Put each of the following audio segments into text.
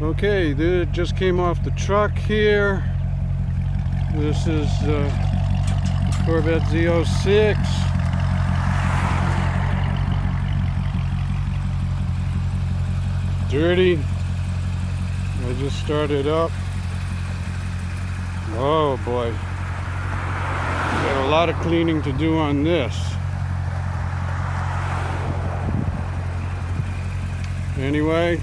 Okay, it just came off the truck here. This is Corvette Z06. Dirty. I just started up. Oh boy. Got a lot of cleaning to do on this. Anyway,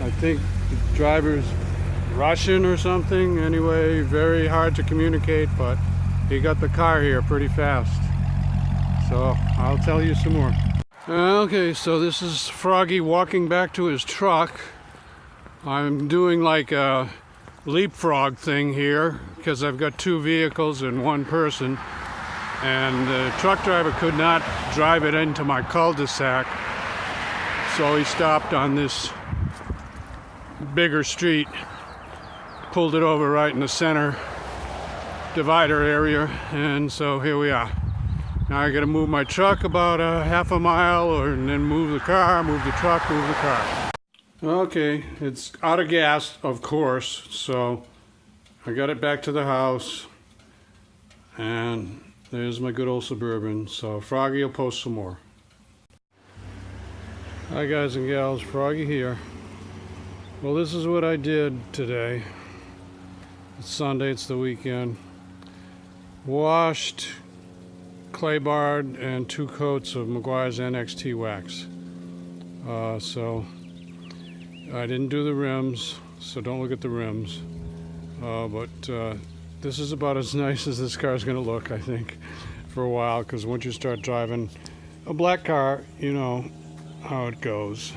I think the driver's Russian or something. Anyway, very hard to communicate, but he got the car here pretty fast. So I'll tell you some more. Okay, so this is Froggy walking back to his truck. I'm doing like a leapfrog thing here because I've got two vehicles and one person, and the truck driver could not drive it into my cul-de-sac, so he stopped on this bigger street, pulled it over right in the center divider area, and so here we are. Now I gotta move my truck about a half a mile, and then move the car, move the truck, move the car. Okay, it's out of gas, of course, so I got it back to the house, and there's my good old Suburban. So Froggy will post some more. Hi guys and gals, Froggy here. Well, this is what I did today. It's Sunday, it's the weekend. Washed, clay barred, and 2 coats of Meguiar's NXT wax. So I didn't do the rims, so don't look at the rims. But this is about as nice as this car is going to look, I think, for a while, because once you start driving a black car, you know how it goes.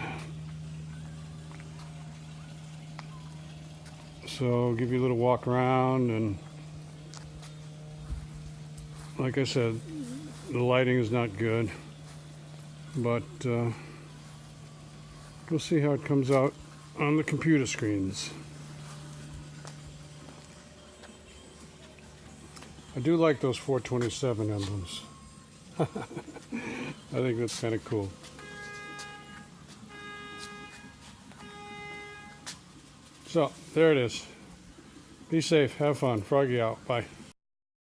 So I'll give you a little walk around, and like I said, the lighting is not good, but we'll see how it comes out on the computer screens. I do like those 427 emblems. I think that's kind of cool. So, there it is. Be safe, have fun. Froggy out. Bye.